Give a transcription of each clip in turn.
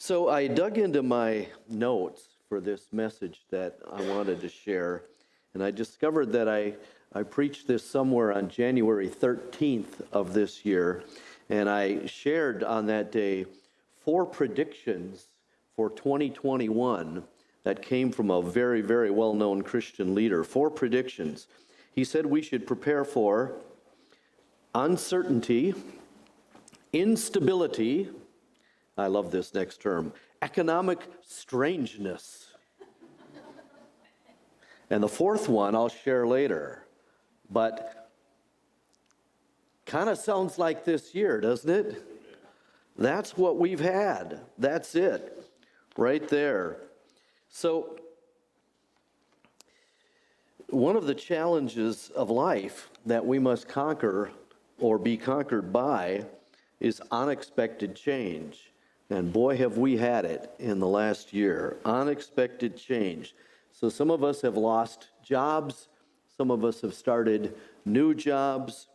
So I dug into my notes for this message that I wanted to share, and I discovered that I preached this somewhere on January 13th of this year, and I shared on that day 4 predictions for 2021 that came from a very, very well-known Christian leader. 4 predictions. He said we should prepare for uncertainty, instability, I love this next term, economic strangeness. And the 4th one I'll share later, but kind of sounds like this year, doesn't it? That's what we've had. That's it, right there. So, one of the challenges of life that we must conquer or be conquered by is unexpected change. And boy, have we had it in the last year. Unexpected change. So some of us have lost jobs. Some of us have started new jobs.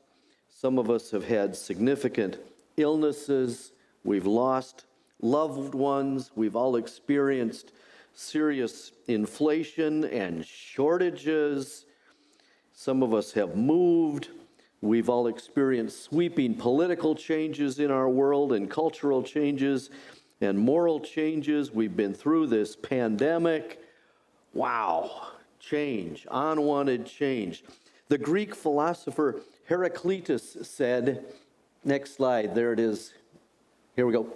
Some of us have had significant illnesses. We've lost loved ones. We've all experienced serious inflation and shortages. Some of us have moved. We've all experienced sweeping political changes in our world and cultural changes and moral changes. We've been through this pandemic. Wow, change, unwanted change. The Greek philosopher Heraclitus said, next slide, there it is. Here we go.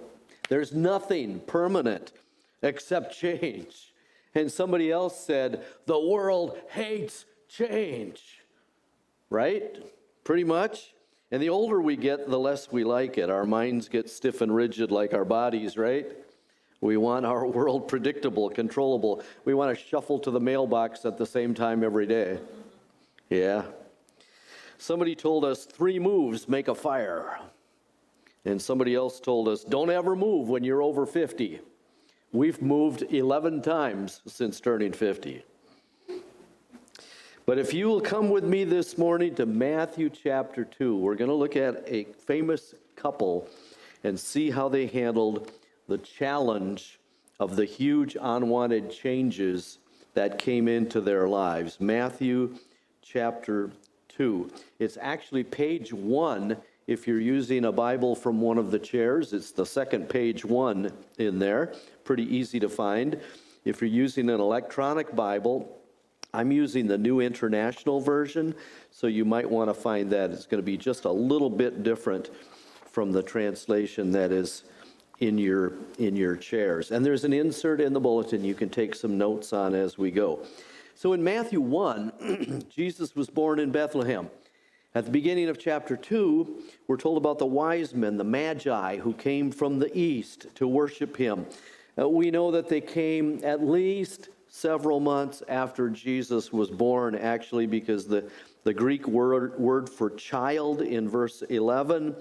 There's nothing permanent except change. And somebody else said, the world hates change. Right? Pretty much. And the older we get, the less we like it. Our minds get stiff and rigid like our bodies, right? We want our world predictable, controllable. We want to shuffle to the mailbox at the same time every day. Yeah. Somebody told us 3 moves make a fire. And somebody else told us, don't ever move when you're over 50. We've moved 11 times since turning 50. But if you will come with me this morning to Matthew chapter 2, we're going to look at a famous couple and see how they handled the challenge of the huge unwanted changes that came into their lives. Matthew chapter 2. It's actually page 1 if you're using a Bible from one of the chairs. It's the second page 1 in there. Pretty easy to find. If you're using an electronic Bible, I'm using the New International Version, so you might want to find that. It's going to be just a little bit different from the translation that is in your chairs. And there's an insert in the bulletin you can take some notes on as we go. So in Matthew 1, Jesus was born in Bethlehem. At the beginning of chapter 2, we're told about the wise men, the Magi, who came from the east to worship him. We know that they came at least several months after Jesus was born, actually, because the Greek word for child in verse 11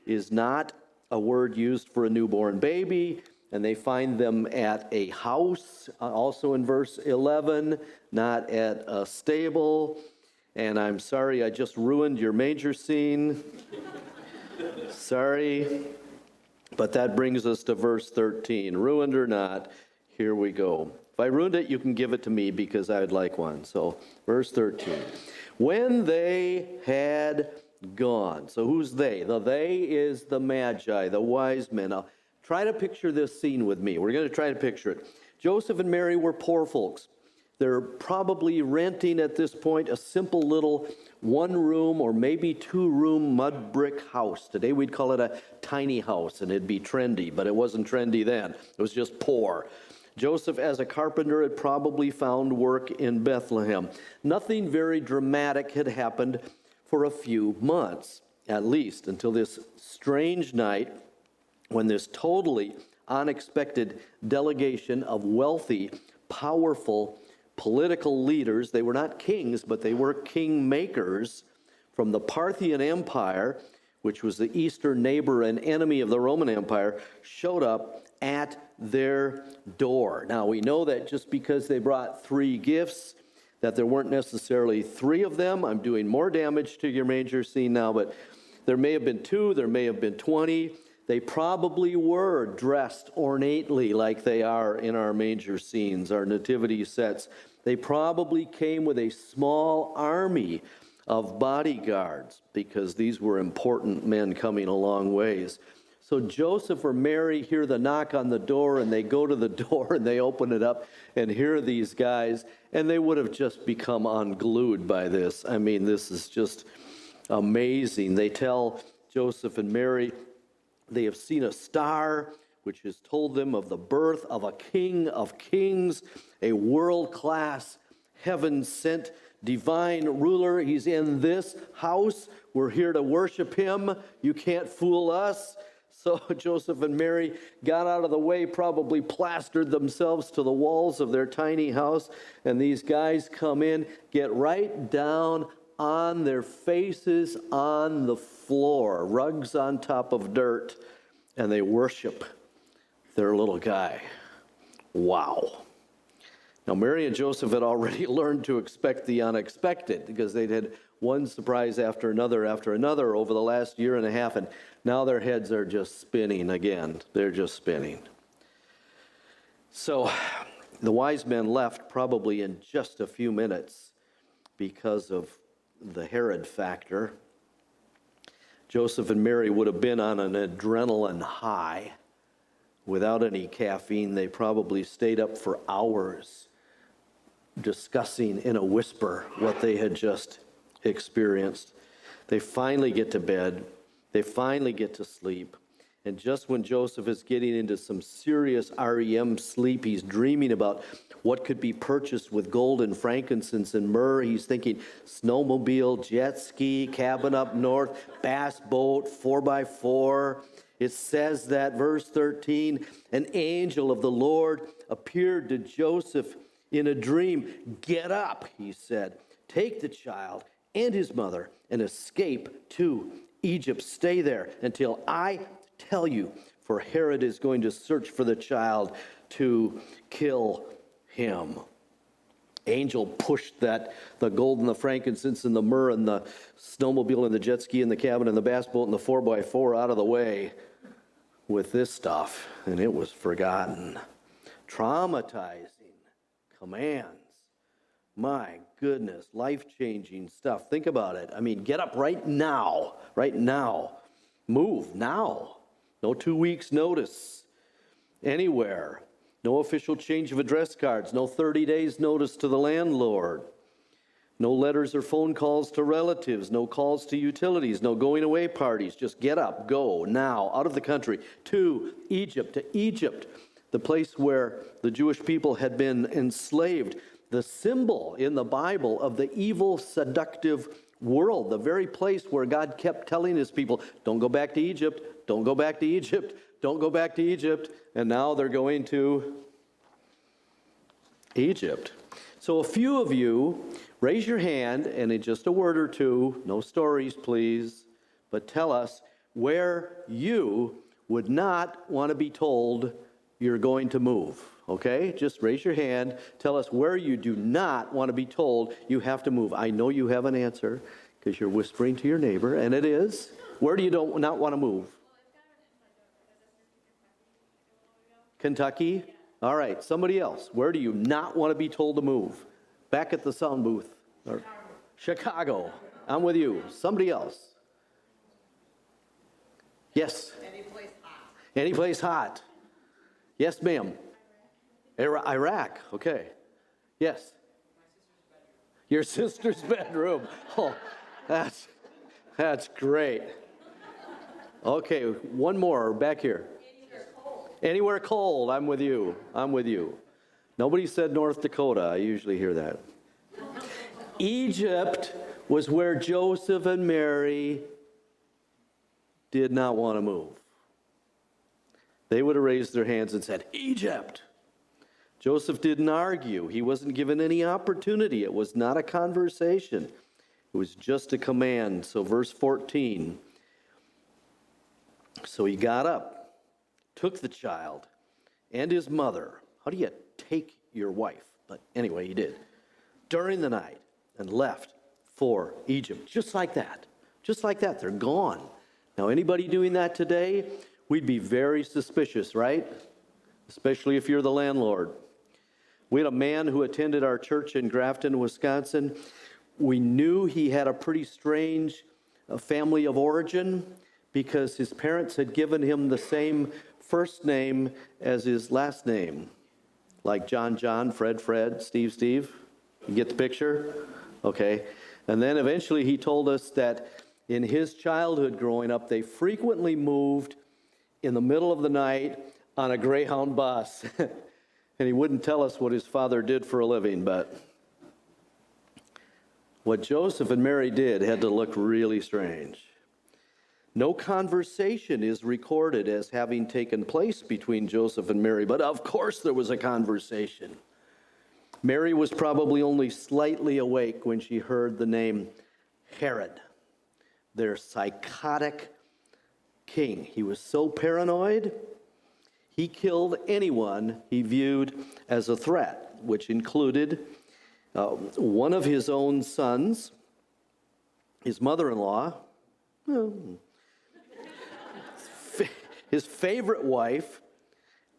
is not a word used for a newborn baby, and they find them at a house, also in verse 11, not at a stable. And I'm sorry, I just ruined your manger scene. Sorry. But that brings us to verse 13. Ruined or not, here we go. If I ruined it, you can give it to me because I would like one. So, verse 13. When they had gone. So who's they? The they is the Magi, the wise men. Now, try to picture this scene with me. We're going to try to picture it. Joseph and Mary were poor folks. They're probably renting at this point a simple little 1-room or maybe 2-room mud brick house. Today we'd call it a tiny house, and it'd be trendy, but it wasn't trendy then. It was just poor. Joseph, as a carpenter, had probably found work in Bethlehem. Nothing very dramatic had happened for a few months, at least, until this strange night when this totally unexpected delegation of wealthy, powerful political leaders, they were not kings, but they were kingmakers from the Parthian Empire, which was the eastern neighbor and enemy of the Roman Empire, showed up at their door. Now, we know that just because they brought 3 gifts, that there weren't necessarily 3 of them. I'm doing more damage to your manger scene now, but there may have been 2, there may have been 20. They probably were dressed ornately like they are in our manger scenes, our nativity sets. They probably came with a small army of bodyguards because these were important men coming a long ways. So Joseph or Mary hear the knock on the door, and they go to the door and they open it up and hear these guys, and they would have just become unglued by this. I mean, this is just amazing. They tell Joseph and Mary they have seen a star which has told them of the birth of a King of Kings, a world-class, heaven-sent, divine ruler. He's in this house. We're here to worship him. You can't fool us. So Joseph and Mary got out of the way, probably plastered themselves to the walls of their tiny house, and these guys come in, get right down on their faces on the floor, rugs on top of dirt, and they worship their little guy. Wow. Now, Mary and Joseph had already learned to expect the unexpected because they'd had one surprise after another over the last year and a half, and now their heads are just spinning again. They're just spinning. So the wise men left probably in just a few minutes because of the Herod factor. Joseph and Mary would have been on an adrenaline high. Without any caffeine, they probably stayed up for hours discussing in a whisper what they had just experienced. They finally get to bed. They finally get to sleep. And just when Joseph is getting into some serious REM sleep, he's dreaming about what could be purchased with gold and frankincense and myrrh. He's thinking snowmobile, jet ski, cabin up north, bass boat, 4x4. It says that, verse 13, an angel of the Lord appeared to Joseph in a dream. Get up, he said, take the child and his mother and escape to Egypt. Stay there until I tell you, for Herod is going to search for the child to kill him. Angel pushed the gold and the frankincense and the myrrh and the snowmobile and the jet ski and the cabin and the bass boat and the 4x4 out of the way with this stuff, and it was forgotten. Traumatizing commands. My goodness, life-changing stuff. Think about it. I mean, get up right now. Move now. No 2 weeks notice anywhere. No official change of address cards. No 30 days notice to the landlord. No letters or phone calls to relatives. No calls to utilities. No going away parties. Just get up, go now, out of the country to Egypt, the place where the Jewish people had been enslaved. The symbol in the Bible of the evil, seductive world, the very place where God kept telling his people, don't go back to Egypt, don't go back to Egypt, don't go back to Egypt. And now they're going to Egypt. So a few of you, raise your hand, and in just a word or two, no stories please, but tell us where you would not want to be told you're going to move. Okay, just raise your hand. Tell us where you do not want to be told you have to move. I know you have an answer because you're whispering to your neighbor, and it is. Where do you not want to move? Kentucky? All right, somebody else. Where do you not want to be told to move? Back at the sound booth. Chicago. I'm with you. Somebody else. Yes? Any place hot. Any place hot. Yes, ma'am. Iraq. Okay. Yes. Your sister's bedroom. Oh, that's great. Okay, one more back here. Anywhere cold. I'm with you. Nobody said North Dakota. I usually hear that. Egypt was where Joseph and Mary did not want to move. They would have raised their hands and said, Egypt. Joseph didn't argue. He wasn't given any opportunity. It was not a conversation. It was just a command. So verse 14. So he got up, took the child and his mother. How do you take your wife? But anyway, he did. During the night and left for Egypt. Just like that. They're gone. Now, anybody doing that today we'd be very suspicious, right? Especially if you're the landlord. We had a man who attended our church in Grafton, Wisconsin. We knew he had a pretty strange family of origin because his parents had given him the same first name as his last name, like John, Fred, Steve. You get the picture? Okay. And then eventually he told us that in his childhood growing up, they frequently moved in the middle of the night on a Greyhound bus. And he wouldn't tell us what his father did for a living, but what Joseph and Mary did had to look really strange. No conversation is recorded as having taken place between Joseph and Mary, but of course there was a conversation. Mary was probably only slightly awake when she heard the name Herod, their psychotic king. He was so paranoid, he killed anyone he viewed as a threat, which included one of his own sons, his mother-in-law, his favorite wife,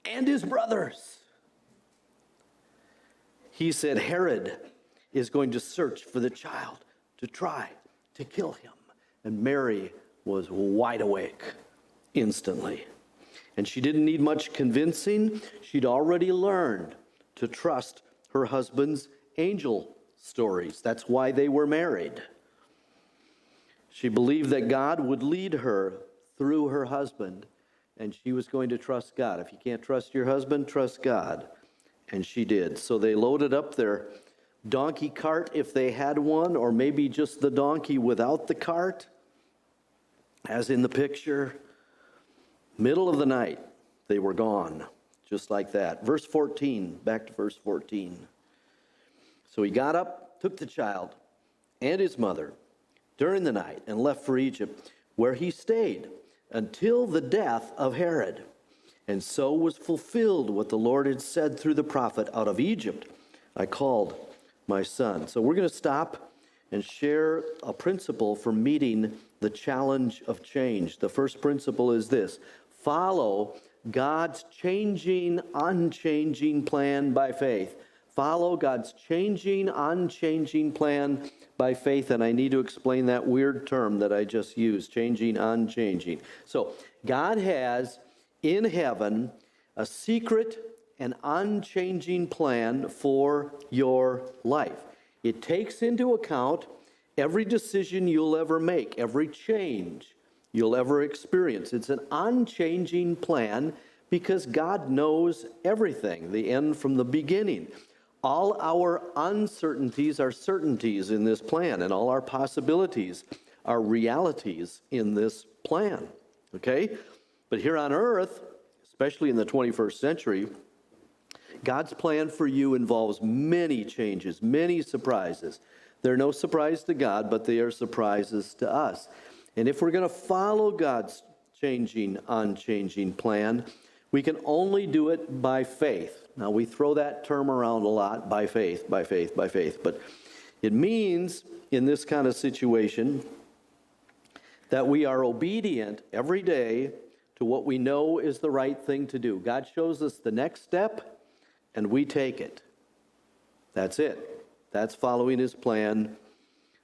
and his brothers. He said Herod is going to search for the child to try to kill him. And Mary was wide awake instantly. And she didn't need much convincing. She'd already learned to trust her husband's angel stories. That's why they were married. She believed that God would lead her through her husband, and she was going to trust God. If you can't trust your husband, trust God. And she did. So they loaded up their donkey cart, if they had one, or maybe just the donkey without the cart, as in the picture. Middle of the night, they were gone, just like that. Verse 14, back to verse 14. So he got up, took the child and his mother during the night, and left for Egypt, where he stayed until the death of Herod. And so was fulfilled what the Lord had said through the prophet, out of Egypt I called my son. So we're going to stop and share a principle for meeting the challenge of change. The first principle is this: follow God's changing, unchanging plan by faith. Follow God's changing, unchanging plan by faith. And I need to explain that weird term that I just used, changing, unchanging. So God has in heaven a secret and unchanging plan for your life. It takes into account every decision you'll ever make, every change you'll ever experience. It's an unchanging plan because God knows everything, the end from the beginning. All our uncertainties are certainties in this plan, and all our possibilities are realities in this plan. Okay? But here on earth, especially in the 21st century, God's plan for you involves many changes, many surprises. They're no surprise to God, but they are surprises to us. And if we're going to follow God's changing, unchanging plan, we can only do it by faith. Now, we throw that term around a lot, by faith, by faith, by faith. But it means, in this kind of situation, that we are obedient every day to what we know is the right thing to do. God shows us the next step, and we take it. That's it. That's following his plan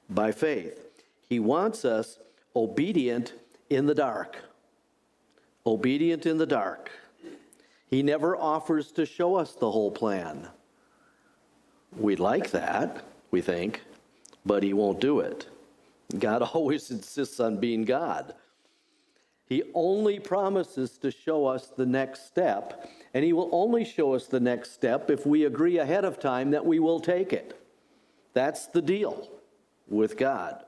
by faith. He wants us obedient in the dark. Obedient in the dark. He never offers to show us the whole plan. We like that, we think, but he won't do it. God always insists on being God. He only promises to show us the next step, and he will only show us the next step if we agree ahead of time that we will take it. That's the deal with God.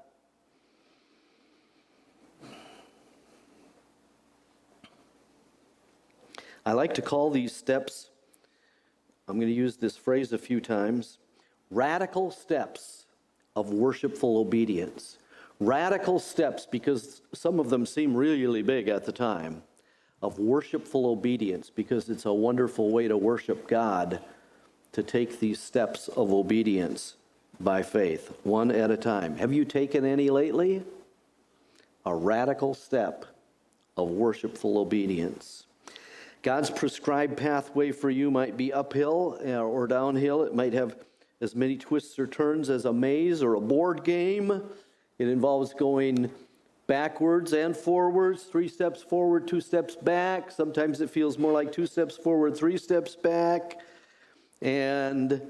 I like to call these steps, I'm going to use this phrase a few times, radical steps of worshipful obedience. Radical steps, because some of them seem really big at the time, of worshipful obedience, because it's a wonderful way to worship God, to take these steps of obedience by faith, one at a time. Have you taken any lately? A radical step of worshipful obedience. God's prescribed pathway for you might be uphill or downhill. It might have as many twists or turns as a maze or a board game. It involves going backwards and forwards, 3 steps forward, 2 steps back. Sometimes it feels more like 2 steps forward, 3 steps back. And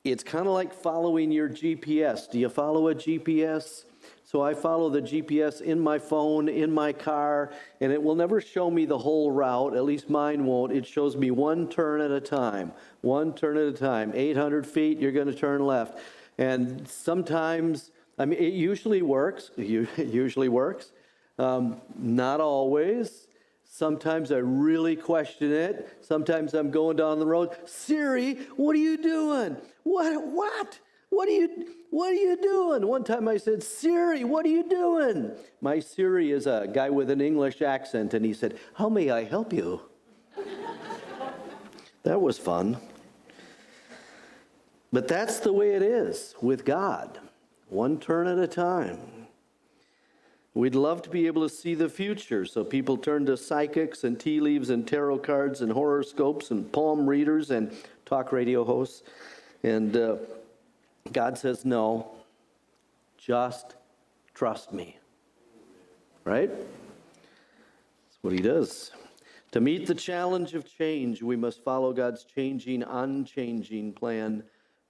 it's kind of like following your GPS. Do you follow a GPS? So I follow the GPS in my phone, in my car, and it will never show me the whole route. At least mine won't. It shows me one turn at a time. 800 feet, you're going to turn left. And sometimes, it usually works. It usually works. Not always. Sometimes I really question it. Sometimes I'm going down the road. Siri, what are you doing? What? What are you doing? One time I said, Siri, what are you doing? My Siri is a guy with an English accent, and he said, how may I help you? That was fun. But that's the way it is with God, one turn at a time. We'd love to be able to see the future, so people turn to psychics and tea leaves and tarot cards and horoscopes and palm readers and talk radio hosts. And God says, no, just trust me. Right? That's what he does. To meet the challenge of change, we must follow God's changing, unchanging plan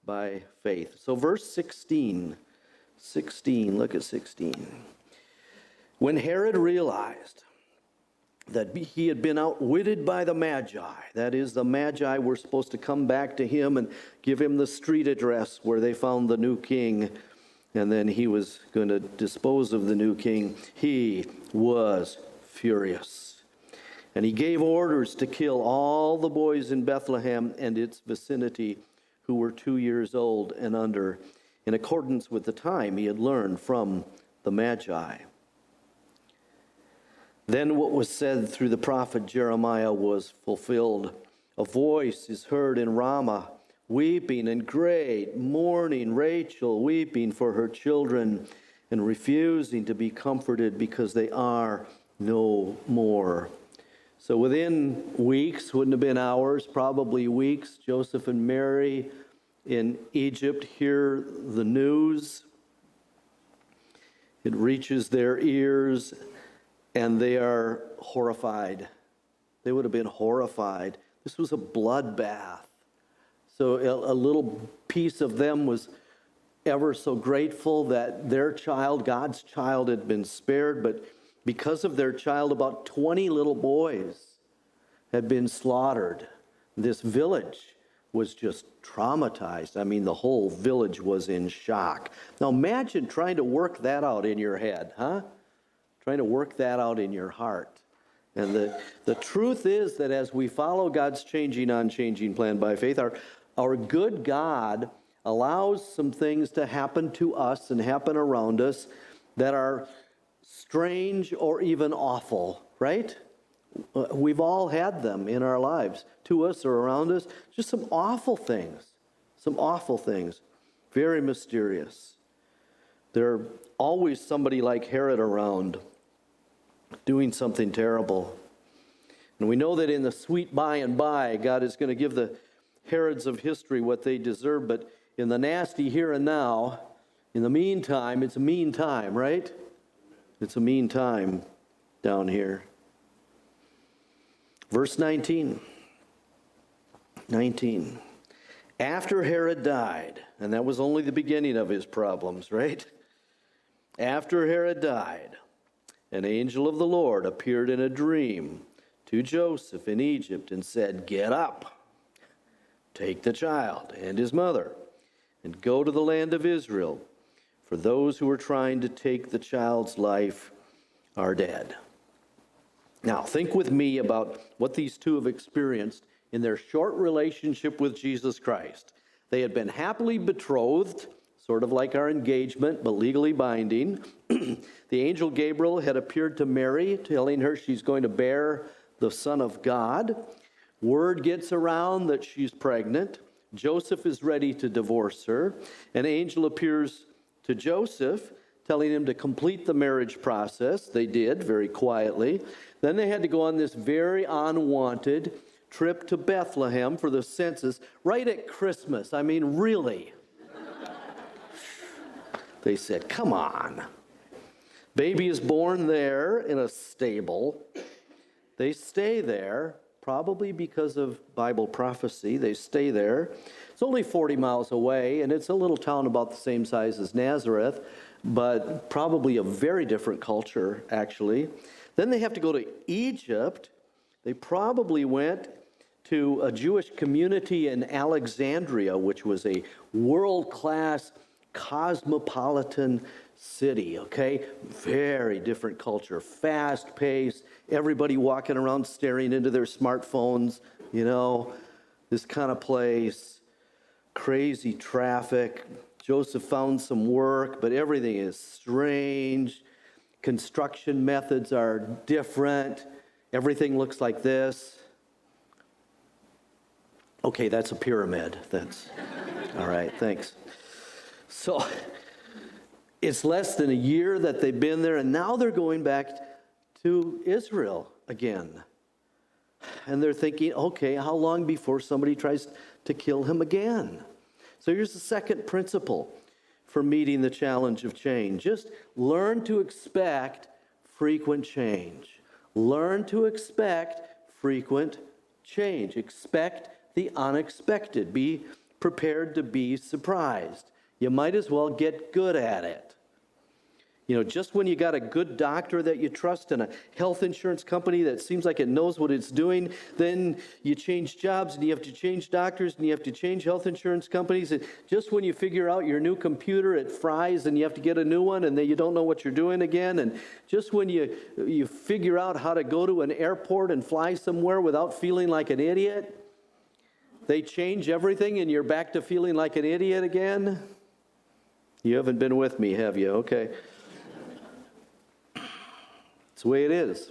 by faith. So verse 16, look at 16. When Herod realized that he had been outwitted by the Magi, that is, the Magi were supposed to come back to him and give him the street address where they found the new king, and then he was going to dispose of the new king, he was furious. And he gave orders to kill all the boys in Bethlehem and its vicinity who were 2 years old and under, in accordance with the time he had learned from the Magi. Then what was said through the prophet Jeremiah was fulfilled. A voice is heard in Ramah, weeping and great mourning, Rachel weeping for her children and refusing to be comforted because they are no more. So within weeks, wouldn't have been hours, probably weeks, Joseph and Mary in Egypt hear the news. It reaches their ears, and they are horrified. They would have been horrified. This was a bloodbath. So a little piece of them was ever so grateful that their child, God's child, had been spared. But because of their child, about 20 little boys had been slaughtered. This village was just traumatized. The whole village was in shock. Now imagine trying to work that out in your head, huh? Trying to work that out in your heart. And the truth is that as we follow God's changing, unchanging plan by faith, our good God allows some things to happen to us and happen around us that are strange or even awful, right? We've all had them in our lives, to us or around us. Just some awful things, very mysterious. There's always somebody like Herod around doing something terrible. And we know that in the sweet by and by, God is going to give the Herods of history what they deserve, but in the nasty here and now, in the meantime, it's a mean time, right? It's a mean time down here. Verse 19. After Herod died, and that was only the beginning of his problems, right? After Herod died, an angel of the Lord appeared in a dream to Joseph in Egypt and said, "Get up, take the child and his mother, and go to the land of Israel, for those who are trying to take the child's life are dead." Now, think with me about what these two have experienced in their short relationship with Jesus Christ. They had been happily betrothed, sort of like our engagement, but legally binding. The angel Gabriel had appeared to Mary, telling her she's going to bear the Son of God. Word gets around that she's pregnant. Joseph is ready to divorce her. An angel appears to Joseph telling him to complete the marriage process. They did, very quietly. Then they had to go on this very unwanted trip to Bethlehem for the census, right at Christmas. I mean, really. They said, come on. Baby is born there in a stable. They stay there, probably because of Bible prophecy. They stay there. It's only 40 miles away, and it's a little town about the same size as Nazareth, but probably a very different culture, actually. Then they have to go to Egypt. They probably went to a Jewish community in Alexandria, which was a world-class cosmopolitan city, okay? Very different culture, fast-paced, everybody walking around staring into their smartphones, this kind of place, crazy traffic. Joseph found some work, but everything is strange. Construction methods are different. Everything looks like this. Okay, that's a pyramid. That's all right, thanks. So it's less than a year that they've been there, and now they're going back to Israel again. And they're thinking, okay, how long before somebody tries to kill him again? So here's the second principle for meeting the challenge of change. Just learn to expect frequent change. Learn to expect frequent change. Expect the unexpected. Be prepared to be surprised. You might as well get good at it. Just when you got a good doctor that you trust and a health insurance company that seems like it knows what it's doing, then you change jobs and you have to change doctors and you have to change health insurance companies. And just when you figure out your new computer, it fries and you have to get a new one and then you don't know what you're doing again. And just when you figure out how to go to an airport and fly somewhere without feeling like an idiot, they change everything and you're back to feeling like an idiot again. You haven't been with me, have you? Okay. It's the way it is.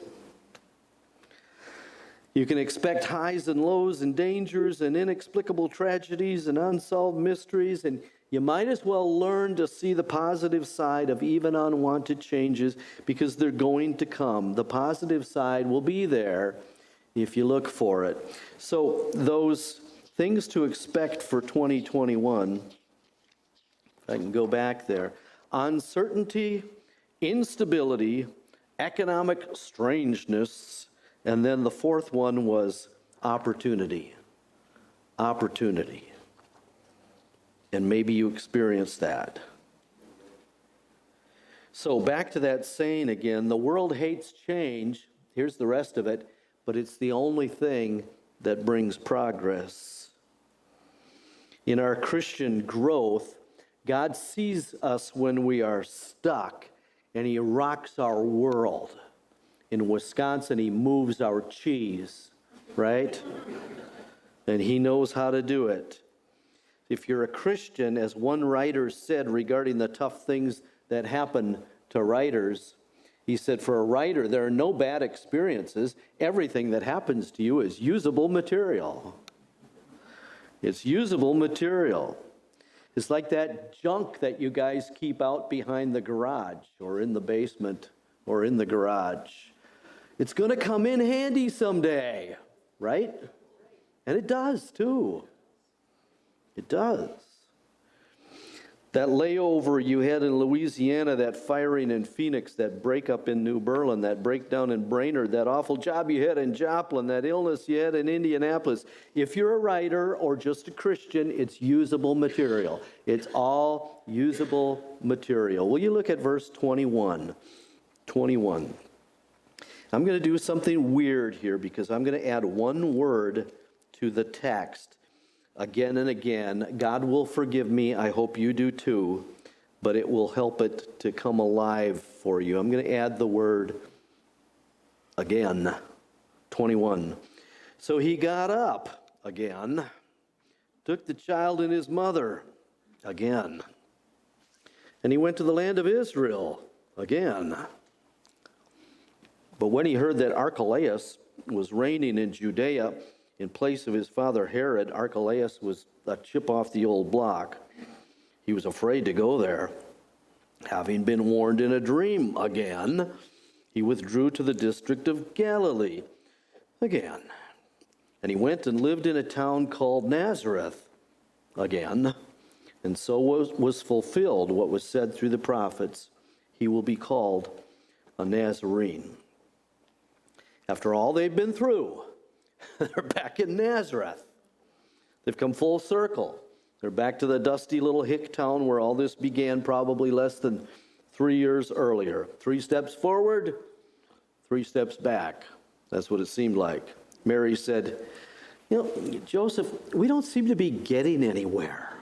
You can expect highs and lows and dangers and inexplicable tragedies and unsolved mysteries, and you might as well learn to see the positive side of even unwanted changes because they're going to come. The positive side will be there if you look for it. So those things to expect for 2021, if I can go back there: uncertainty, instability, economic strangeness, and then the fourth one was opportunity. Opportunity. And maybe you experienced that. So back to that saying again, the world hates change. Here's the rest of it, but it's the only thing that brings progress. In our Christian growth, God sees us when we are stuck, and He rocks our world. In Wisconsin, He moves our cheese, right? And He knows how to do it. If you're a Christian, as one writer said regarding the tough things that happen to writers, he said, for a writer, there are no bad experiences. Everything that happens to you is usable material. It's usable material. It's like that junk that you guys keep out behind the garage or in the basement or in the garage. It's going to come in handy someday, right? And it does too. It does. That layover you had in Louisiana, that firing in Phoenix, that breakup in New Berlin, that breakdown in Brainerd, that awful job you had in Joplin, that illness you had in Indianapolis. If you're a writer or just a Christian, it's usable material. It's all usable material. Will you look at verse 21? 21. I'm going to do something weird here because I'm going to add one word to the text. Again and again. God will forgive me. I hope you do too. But it will help it to come alive for you. I'm going to add the word again. 21. So he got up again, took the child and his mother again, and he went to the land of Israel again. But when he heard that Archelaus was reigning in Judea in place of his father Herod, Archelaus was a chip off the old block. He was afraid to go there. Having been warned in a dream again, he withdrew to the district of Galilee again. And he went and lived in a town called Nazareth again. And so was fulfilled what was said through the prophets. He will be called a Nazarene. After all they've been through, they're back in Nazareth. They've come full circle. They're back to the dusty little hick town where all this began probably less than 3 years earlier. 3 steps forward, 3 steps back. That's what it seemed like. Mary said, Joseph, we don't seem to be getting anywhere.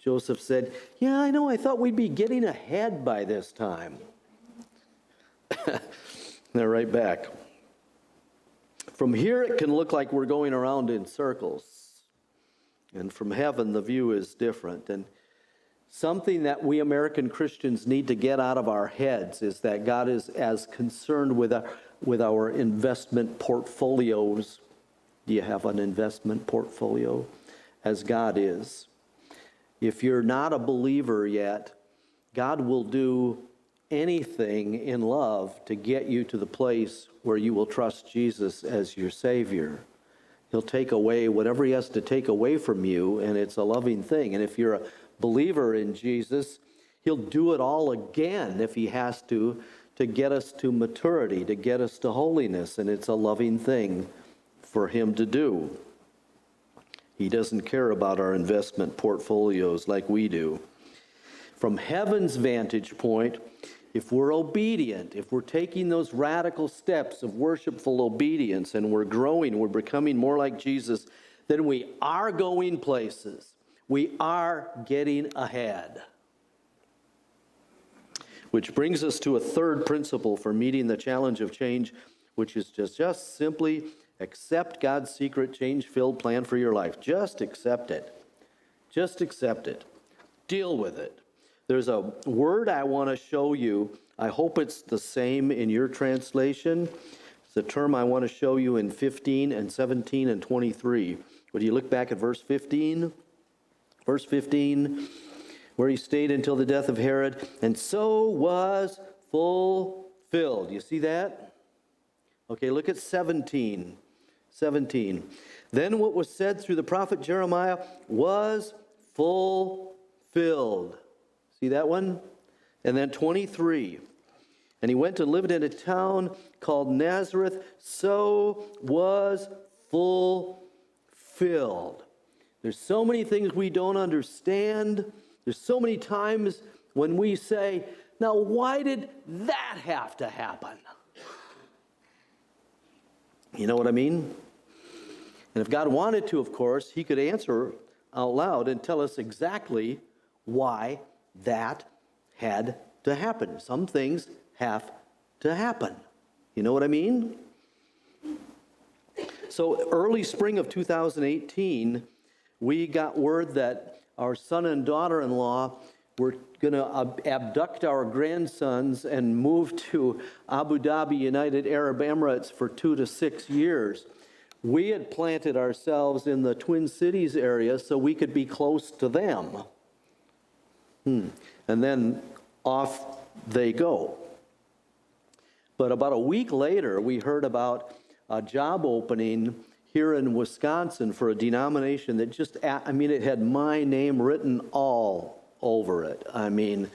Joseph said, yeah, I know, I thought we'd be getting ahead by this time. They're right back. From here, it can look like we're going around in circles. And from heaven, the view is different. And something that we American Christians need to get out of our heads is that God is as concerned with our investment portfolios. Do you have an investment portfolio? As God is. If you're not a believer yet, God will do anything in love to get you to the place where you will trust Jesus as your Savior. He'll take away whatever he has to take away from you, and it's a loving thing. And if you're a believer in Jesus, he'll do it all again if he has to get us to maturity, to get us to holiness, and it's a loving thing for him to do. He doesn't care about our investment portfolios like we do. From heaven's vantage point, if we're obedient, if we're taking those radical steps of worshipful obedience and we're growing, we're becoming more like Jesus, then we are going places. We are getting ahead. Which brings us to a third principle for meeting the challenge of change, which is just simply accept God's secret change-filled plan for your life. Just accept it. Just accept it. Deal with it. There's a word I want to show you. I hope it's the same in your translation. It's a term I want to show you in 15 and 17 and 23. Would you look back at verse 15? Verse 15, where he stayed until the death of Herod, and so was fulfilled. You see that? Okay, look at 17. 17. Then what was said through the prophet Jeremiah was fulfilled. See that one? And then 23. And he went and lived in a town called Nazareth, so was fulfilled. There's so many things we don't understand. There's so many times when we say, now why did that have to happen? You know what I mean? And if God wanted to, of course, he could answer out loud and tell us exactly why that had to happen. Some things have to happen. You know what I mean? So early spring of 2018, we got word that our son and daughter-in-law were going to abduct our grandsons and move to Abu Dhabi, United Arab Emirates, for 2 to 6 years. We had planted ourselves in the Twin Cities area so we could be close to them. And then off they go. But about a week later, we heard about a job opening here in Wisconsin for a denomination that it had my name written all over it. I mean,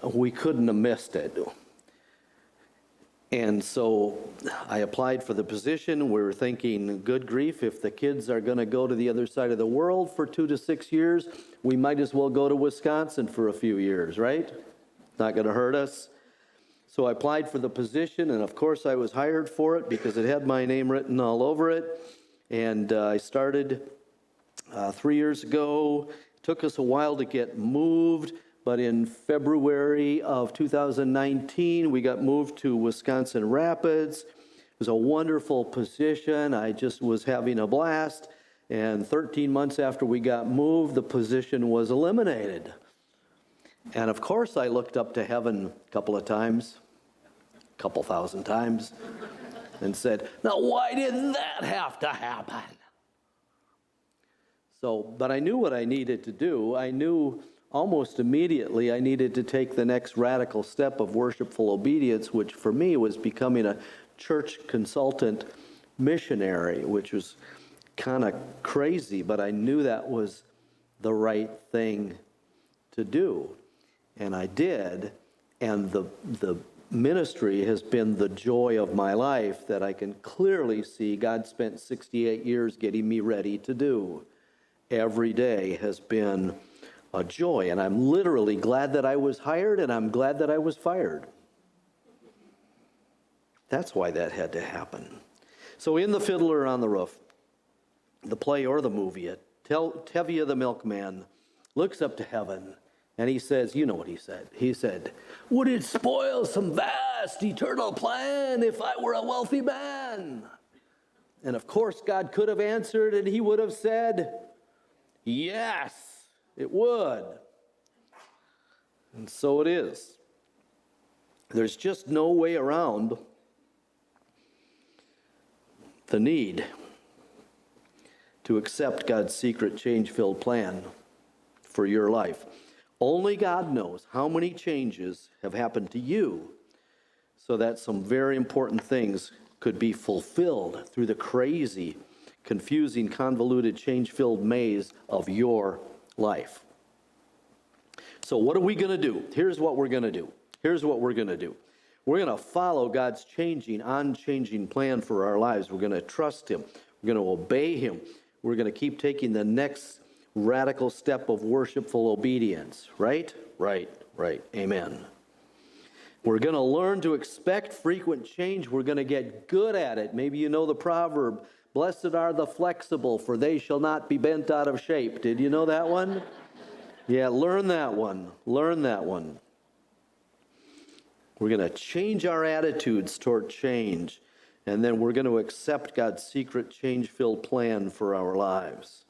we couldn't have missed it. And so I applied for the position. We were thinking, good grief, if the kids are going to go to the other side of the world for 2 to 6 years, we might as well go to Wisconsin for a few years, right? Not going to hurt us. So I applied for the position, and of course I was hired for it because it had my name written all over it. And I started 3 years ago. It took us a while to get moved, but in February of 2019, we got moved to Wisconsin Rapids. It was a wonderful position. I just was having a blast. And 13 months after we got moved, the position was eliminated. And of course, I looked up to heaven a couple of times, a couple thousand times, and said, now why did that have to happen? But I knew what I needed to do. I knew almost immediately I needed to take the next radical step of worshipful obedience, which for me was becoming a church consultant missionary, which was kind of crazy, but I knew that was the right thing to do. And I did, and the ministry has been the joy of my life that I can clearly see God spent 68 years getting me ready to do. Every day has been a joy, and I'm literally glad that I was hired, and I'm glad that I was fired. That's why that had to happen. So in The Fiddler on the Roof, the play or the movie, Tevye the milkman looks up to heaven, and he says, you know what he said. He said, "Would it spoil some vast eternal plan if I were a wealthy man?" And of course, God could have answered, and he would have said, yes, it would. And so it is. There's just no way around the need to accept God's secret change-filled plan for your life. Only God knows how many changes have happened to you so that some very important things could be fulfilled through the crazy, confusing, convoluted, change-filled maze of your life. So what are we going to do? Here's what we're going to do. Here's what we're going to do. We're going to follow God's changing, unchanging plan for our lives. We're going to trust him. We're going to obey him. We're going to keep taking the next radical step of worshipful obedience. Right? Right. Amen. We're going to learn to expect frequent change. We're going to get good at it. Maybe you know the proverb, "Blessed are the flexible, for they shall not be bent out of shape." Did you know that one? Yeah, learn that one. Learn that one. We're going to change our attitudes toward change, and then we're going to accept God's secret change-filled plan for our lives.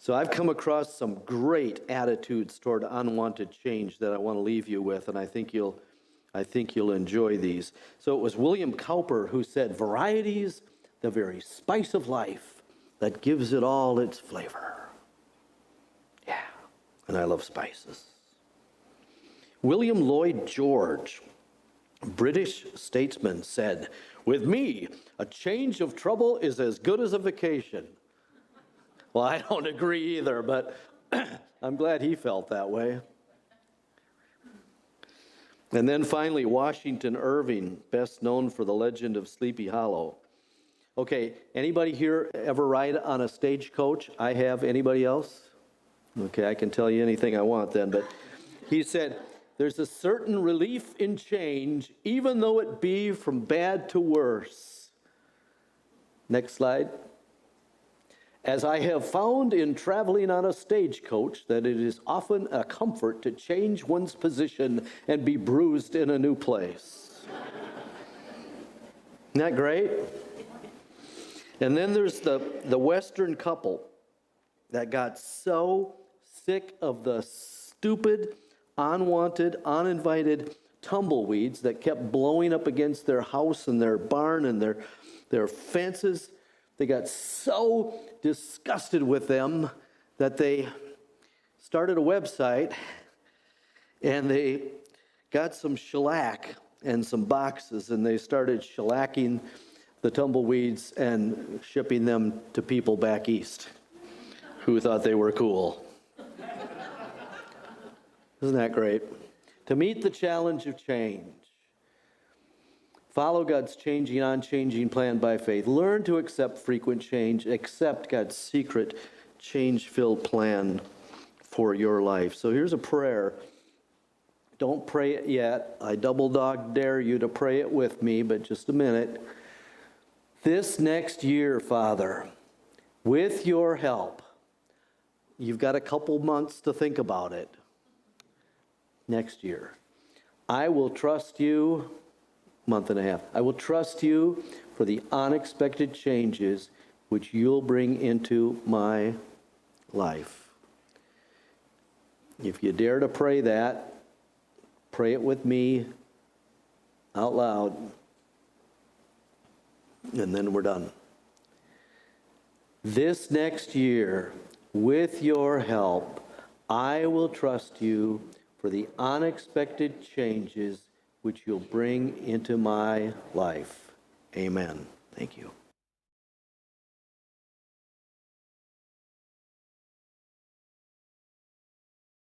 So I've come across some great attitudes toward unwanted change that I want to leave you with, and I think you'll enjoy these. So it was William Cowper who said, "Variety's the very spice of life that gives it all its flavor." Yeah, and I love spices. William Lloyd George, British statesman, said, "With me, a change of trouble is as good as a vacation." Well, I don't agree either, but I'm glad he felt that way. And then finally, Washington Irving, best known for The Legend of Sleepy Hollow. Okay, anybody here ever ride on a stagecoach? I have. Anybody else? Okay, I can tell you anything I want then, but he said, "There's a certain relief in change, even though it be from bad to worse." Next slide. "As I have found in traveling on a stagecoach that it is often a comfort to change one's position and be bruised in a new place." Isn't that great? And then there's the Western couple that got so sick of the stupid, unwanted, uninvited tumbleweeds that kept blowing up against their house and their barn and their fences. They got so disgusted with them that they started a website and they got some shellac and some boxes, and they started shellacking the tumbleweeds and shipping them to people back east who thought they were cool. Isn't that great? To meet the challenge of change, follow God's changing, unchanging plan by faith. Learn to accept frequent change. Accept God's secret, change-filled plan for your life. So here's a prayer. Don't pray it yet. I double dog dare you to pray it with me, but just a minute. This next year, Father, with your help, you've got a couple months to think about it. Next year, I will trust you. Month and a half. I will trust you for the unexpected changes which you'll bring into my life. If you dare to pray that, pray it with me out loud, and then we're done. This next year, with your help, I will trust you for the unexpected changes which you'll bring into my life. Amen. Thank you.